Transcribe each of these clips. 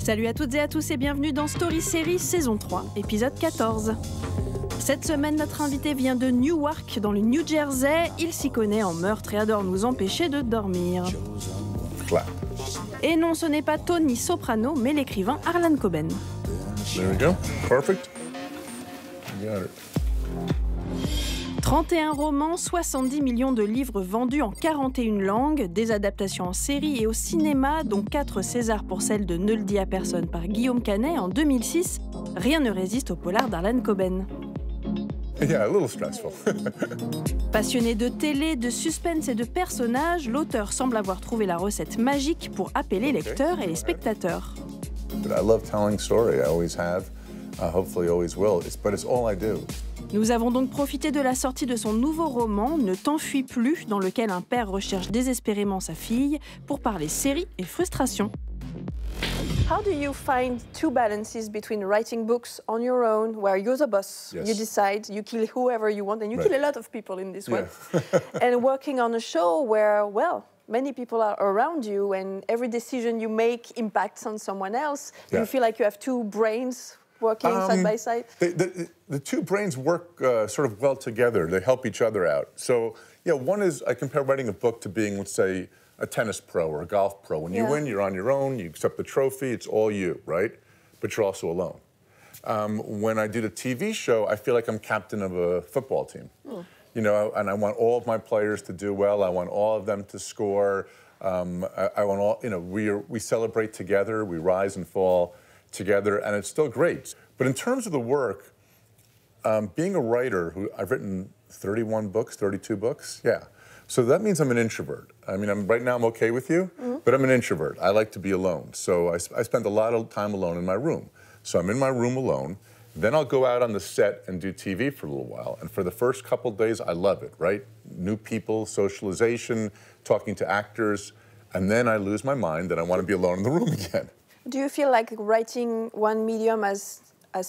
Salut à toutes et à tous et bienvenue dans Story Series saison 3, épisode 14. Cette semaine, notre invité vient de Newark, dans le New Jersey. Il s'y connaît en meurtre et adore nous empêcher de dormir. Et non, ce n'est pas Tony Soprano, mais l'écrivain Harlan Coben. There we go. Perfect. You got it. 31 romans, 70 millions de livres vendus en 41 langues, des adaptations en série et au cinéma, dont 4 Césars pour celle de Ne le dis à personne par Guillaume Canet en 2006. Rien ne résiste au polar d'Harlan Coben. Yeah, a little stressful. Passionné de télé, de suspense et de personnages, l'auteur semble avoir trouvé la recette magique pour appeler lecteurs et les spectateurs. But I love telling story. I always have. Hopefully always will. But it's all I do. Nous avons donc profité de la sortie de son nouveau roman, Ne t'enfuis plus, dans lequel un père recherche désespérément sa fille, pour parler série et frustration. How do you find two balances between writing books on your own, where you're the boss, Yes. you decide, you kill whoever you want, and you Right. kill a lot of people in this way, Yeah. and working on a show where, well, many people are around you, and every decision you make impacts on someone else? Do Yeah. you feel like you have two brains working side by side? The two brains work sort of well together. They help each other out. So, yeah, one is, I compare writing a book to being, let's say, a tennis pro or a golf pro. When you Yeah. win, you're on your own, you accept the trophy, it's all you, right? But you're also alone. When I do the TV show, I feel like I'm captain of a football team. You know, and I want all of my players to do well. I want all of them to score. I want all, you know, we celebrate together, we rise and fall together, and it's still great. But in terms of the work, being a writer, I've written 31 books, 32 books, yeah. So that means I'm an introvert. I mean, right now I'm okay with you, but I'm an introvert. I like to be alone. So I spend a lot of time alone in my room. So I'm in my room alone. Then I'll go out on the set and do TV for a little while. And for the first couple of days, I love it, right? New people, socialization, talking to actors. And then I lose my mind and I want to be alone in the room again. Do you feel like writing one medium has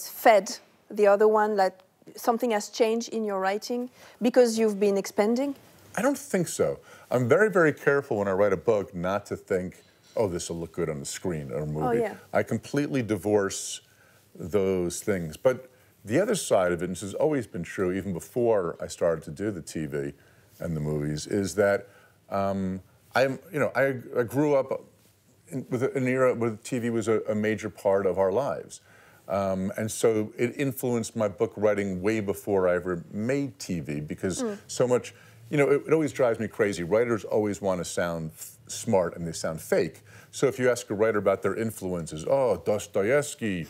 fed the other one, like something has changed in your writing because you've been expanding? I don't think so. I'm very, very careful when I write a book not to think, oh, this will look good on the screen or a movie. Oh, yeah. I completely divorce those things. But the other side of it, and this has always been true even before I started to do the TV and the movies, is that I grew up with an era where TV was a major part of our lives. And so it influenced my book writing way before I ever made TV because so much, you know, it always drives me crazy. Writers always want to sound smart and they sound fake. So if you ask a writer about their influences, oh, Dostoevsky,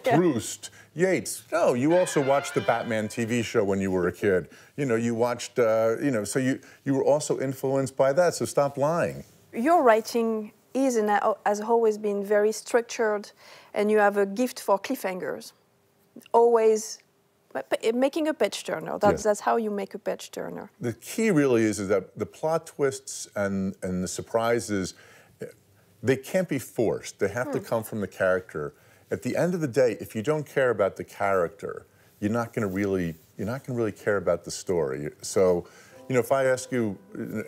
Proust, Yeats. No, you also watched the Batman TV show when you were a kid. You know, you watched, so you were also influenced by that, so stop lying. Your writing is and has always been very structured, and you have a gift for cliffhangers. Always making a page turner. That's how you make a page turner. The key really is that the plot twists and the surprises, they can't be forced. They have to come from the character. At the end of the day, if you don't care about the character, you're not going to really care about the story. So, you know, if I ask you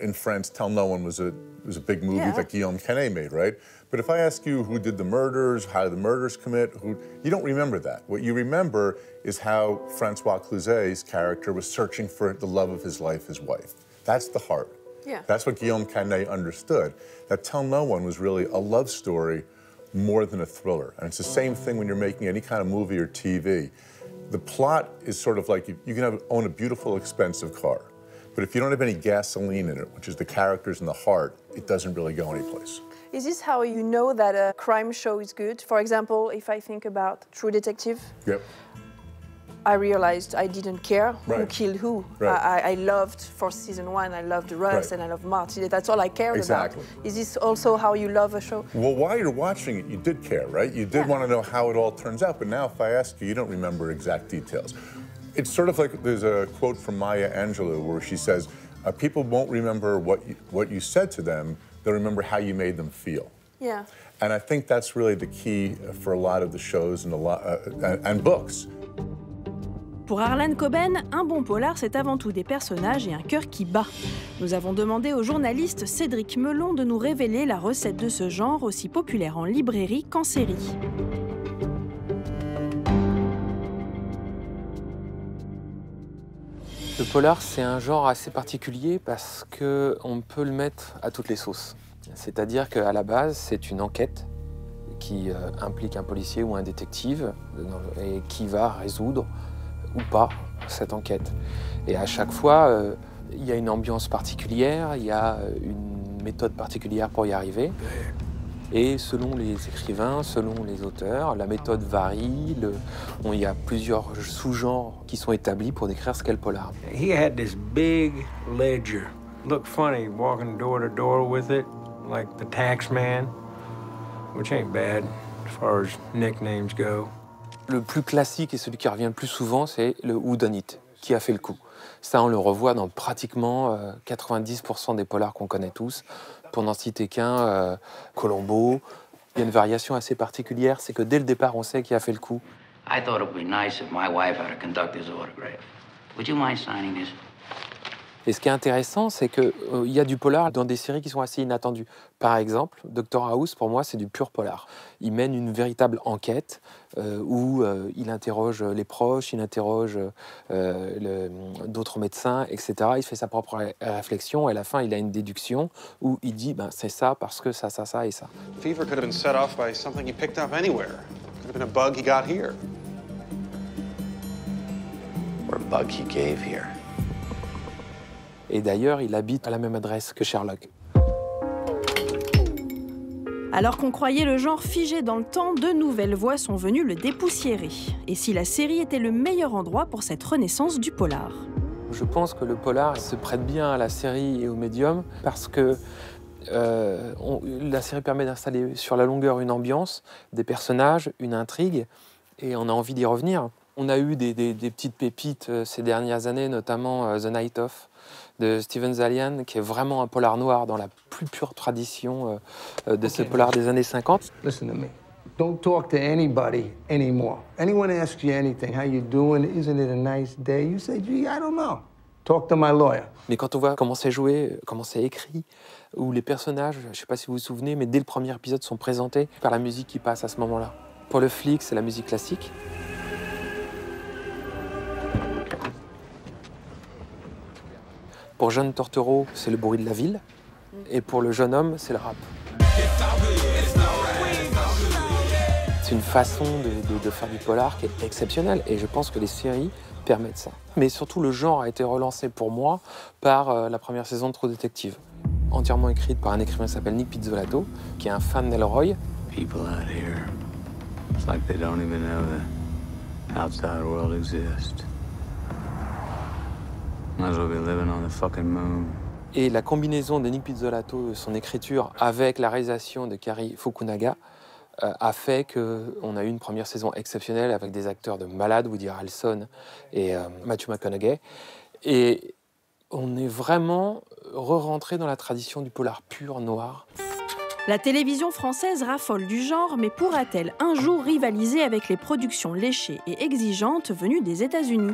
in France, Tell No One was a big movie that Guillaume Canet made, right? But if I ask you who did the murders, how did the murders commit, you don't remember that. What you remember is how Francois Cluzet's character was searching for the love of his life, his wife. That's the heart. Yeah. That's what Guillaume Canet understood. That Tell No One was really a love story more than a thriller. And it's the same thing when you're making any kind of movie or TV. The plot is sort of like you can own a beautiful, expensive car. But if you don't have any gasoline in it, which is the characters and the heart, it doesn't really go anyplace. Is this how you know that a crime show is good? For example, if I think about True Detective, Yep. I realized I didn't care who Right. killed who. Right. I loved, for season 1, I loved Russ Right. and I loved Marty. That's all I cared Exactly. about. Is this also how you love a show? Well, while you're watching it, you did care, right? You did want to know how it all turns out. But now if I ask you, you don't remember exact details. It's sort of like there's a quote from Maya Angelou where she says, people won't remember what you said to them, they'll remember how you made them feel. Yeah. And I think that's really the key for a lot of the shows and and books. Pour Harlan Coben, un bon polar, c'est avant tout des personnages et un cœur qui bat. Nous avons demandé au journaliste Cédric Melon de nous révéler la recette de ce genre aussi populaire en librairie qu'en série. Le polar, c'est un genre assez particulier parce qu'on peut le mettre à toutes les sauces. C'est-à-dire qu'à la base, c'est une enquête qui implique un policier ou un détective et qui va résoudre ou pas cette enquête. Et à chaque fois, il y a une ambiance particulière, il y a une méthode particulière pour y arriver. Et selon les écrivains, selon les auteurs, la méthode varie. Il y a plusieurs sous-genres qui sont établis pour décrire ce qu'est le polar. He had this big ledger. Looked funny walking door to door with it, like the tax man, which ain't bad as far as nicknames go. Le plus classique et celui qui revient le plus souvent, c'est le whodunit, qui a fait le coup. Ça, on le revoit dans pratiquement 90% des polars qu'on connaît tous. Pour n'en citer qu'un, Colombo. Il y a une variation assez particulière, c'est que dès le départ, on sait qui a fait le coup. I thought it would be nice if my wife had a conductor's autograph. Would you mind signing this? Et ce qui est intéressant, c'est qu'il y a du polar dans des séries qui sont assez inattendues. Par exemple, Dr House, pour moi, c'est du pur polar. Il mène une véritable enquête où il interroge les proches, il interroge d'autres médecins, etc. Il fait sa propre réflexion et à la fin, il a une déduction où il dit c'est ça parce que ça et ça. Fever could have been set off by something he picked up anywhere. Could have been a bug he got here. Or a bug he gave here. Et d'ailleurs, il habite à la même adresse que Sherlock. Alors qu'on croyait le genre figé dans le temps, de nouvelles voix sont venues le dépoussiérer. Et si la série était le meilleur endroit pour cette renaissance du polar? Je pense que le polar se prête bien à la série et au médium parce que la série permet d'installer sur la longueur une ambiance, des personnages, une intrigue, et on a envie d'y revenir. On a eu des petites pépites ces dernières années, notamment The Night Of de Steven Zaillian, qui est vraiment un polar noir dans la plus pure tradition de ce polar des années 50. Listen to me. Don't talk to anybody anymore. Anyone asks you anything, how you doing, isn't it a nice day? You say, gee, I don't know. Talk to my lawyer. Mais quand on voit comment c'est joué, comment c'est écrit, où les personnages, je ne sais pas si vous vous souvenez, mais dès le premier épisode sont présentés par la musique qui passe à ce moment-là. Pour le flic, c'est la musique classique. Pour John Turturro, c'est le bruit de la ville. Et pour le jeune homme, c'est le rap. C'est une façon de faire du polar qui est exceptionnelle. Et je pense que les séries permettent ça. Mais surtout, le genre a été relancé pour moi par la première saison de True Detective. Entièrement écrite par un écrivain qui s'appelle Nick Pizzolatto, qui est un fan d'Elroy. People out here, it's like they don't even know the outside world exists. Might as well be living on the fucking moon. Et la combinaison de Nick Pizzolatto, son écriture, avec la réalisation de Cary Fukunaga, a fait qu'on a eu une première saison exceptionnelle avec des acteurs de malade, Woody Harrelson et Matthew McConaughey. Et on est vraiment re-rentré dans la tradition du polar pur noir. La télévision française raffole du genre, mais pourra-t-elle un jour rivaliser avec les productions léchées et exigeantes venues des États-Unis?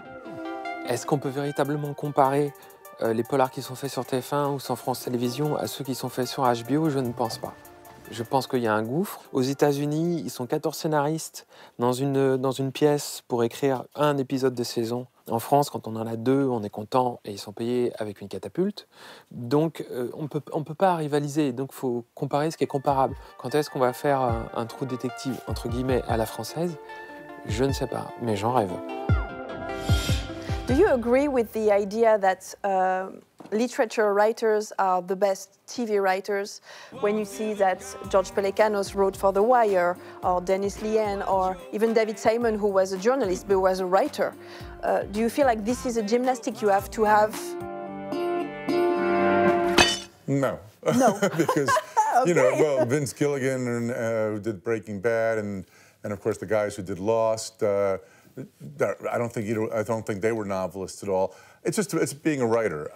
Est-ce qu'on peut véritablement comparer les polars qui sont faits sur TF1 ou sur France Télévisions à ceux qui sont faits sur HBO? Je ne pense pas. Je pense qu'il y a un gouffre. Aux États-Unis, ils sont 14 scénaristes dans une pièce pour écrire un épisode de saison. En France, quand on en a 2, on est content et ils sont payés avec une catapulte. Donc, on peut pas rivaliser. Donc, il faut comparer ce qui est comparable. Quand est-ce qu'on va faire un True Detective, entre guillemets, à la française? Je ne sais pas, mais j'en rêve. Do you agree with the idea that literature writers are the best TV writers when you see that George Pelecanos wrote for The Wire, or Dennis Lehane, or even David Simon, who was a journalist but was a writer? Do you feel like this is a gymnastic you have to have? No. No. Because, Okay. you know, well, Vince Gilligan who did Breaking Bad, and of course the guys who did Lost. I don't think they were novelists at all. It's being a writer.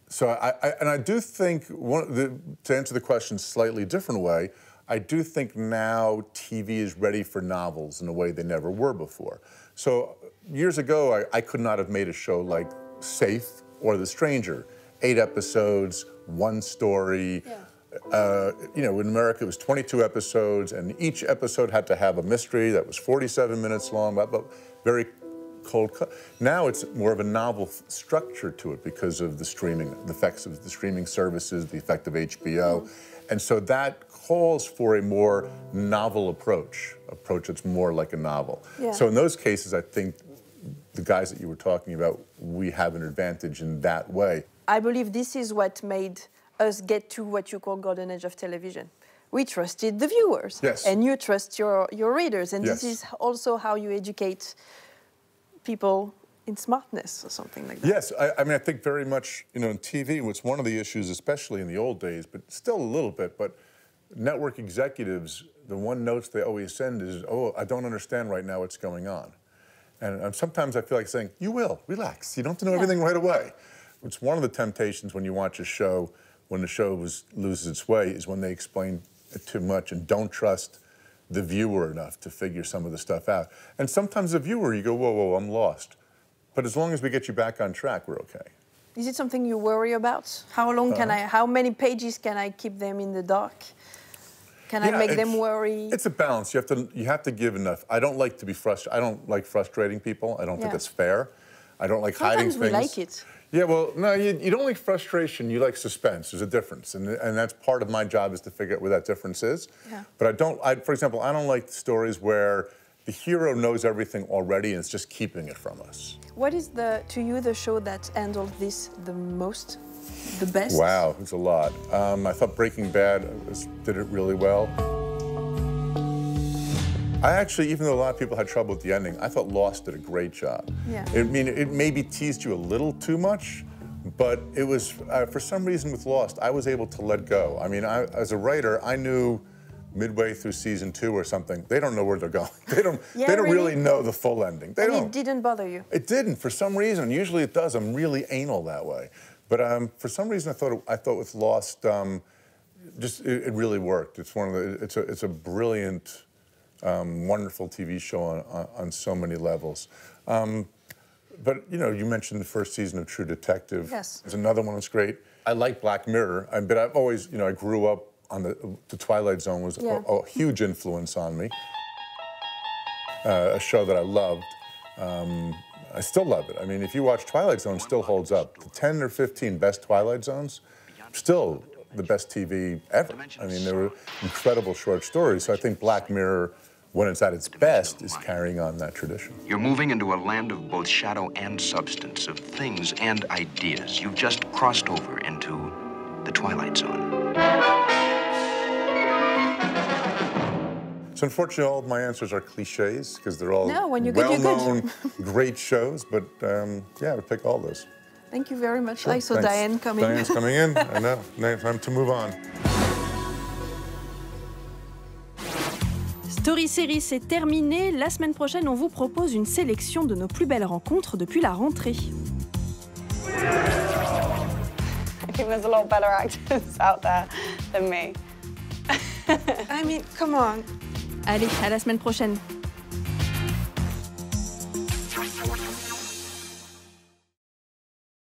So I do think to answer the question slightly different way, I do think now TV is ready for novels in a way they never were before. So years ago, I could not have made a show like Safe or The Stranger. 8 episodes, 1 story. Yeah. You know, in America, it was 22 episodes, and each episode had to have a mystery that was 47 minutes long, but very cold cut. Now it's more of a novel structure to it because of the streaming, the effects of the streaming services, the effect of HBO. And so that calls for a more novel approach that's more like a novel. Yeah. So in those cases, I think the guys that you were talking about, we have an advantage in that way. I believe this is what made us get to what you call golden age of television. We trusted the viewers. Yes. And you trust your readers. And yes. This is also how you educate people in smartness or something like that. Yes, I mean, I think very much, you know, in TV, what's one of the issues, especially in the old days, but still a little bit, but network executives, the one notes they always send is, oh, I don't understand right now what's going on. And sometimes I feel like saying, you will, relax. You don't have to know everything right away. It's one of the temptations when you watch a show, when the show loses its way, is when they explain it too much and don't trust the viewer enough to figure some of the stuff out. And sometimes the viewer, you go, whoa, whoa, I'm lost. But as long as we get you back on track, we're okay. Is it something you worry about? How long how many pages can I keep them in the dark? Can I make them worry? It's a balance. You have to give enough. I don't like to be frustrated. I don't like frustrating people. I don't think that's fair. I don't like hiding things. Sometimes we like it. Yeah, well, no, you don't like frustration. You like suspense. There's a difference, and that's part of my job is to figure out where that difference is. Yeah. But for example, I don't like stories where the hero knows everything already and is just keeping it from us. What is to you the show that handled this the most, the best? Wow, it's a lot. I thought Breaking Bad did it really well. I actually, even though a lot of people had trouble with the ending, I thought Lost did a great job. Yeah. I mean, it maybe teased you a little too much, but it was, for some reason with Lost, I was able to let go. I mean, as a writer, I knew midway through season 2 or something, they don't know where they're going. They don't really know the full ending. They don't. It didn't bother you? It didn't, for some reason. Usually it does. I'm really anal that way. But for some reason, I thought with Lost, it really worked. It's it's a brilliant, wonderful TV show on so many levels. But, you know, you mentioned the first season of True Detective. Yes. There's another one that's great. I like Black Mirror, but I've always, you know, I grew up on the Twilight Zone was a huge influence on me. A show that I loved. I still love it. I mean, if you watch Twilight Zone, it still holds up. The 10 or 15 best Twilight Zones, still the best TV ever. I mean, they were incredible short stories. So I think Black Mirror, when it's at its best, is carrying on that tradition. You're moving into a land of both shadow and substance, of things and ideas. You've just crossed over into the Twilight Zone. So unfortunately, all of my answers are cliches because they're all well-known, great shows. But yeah, I would pick all those. Thank you very much. Sure, I saw Diane coming. Diane's coming in. I know. Now time to move on. Story Série, c'est terminé. La semaine prochaine, on vous propose une sélection de nos plus belles rencontres depuis la rentrée. I think there's a lot better actors out there than me. I mean, come on. Allez, à la semaine prochaine.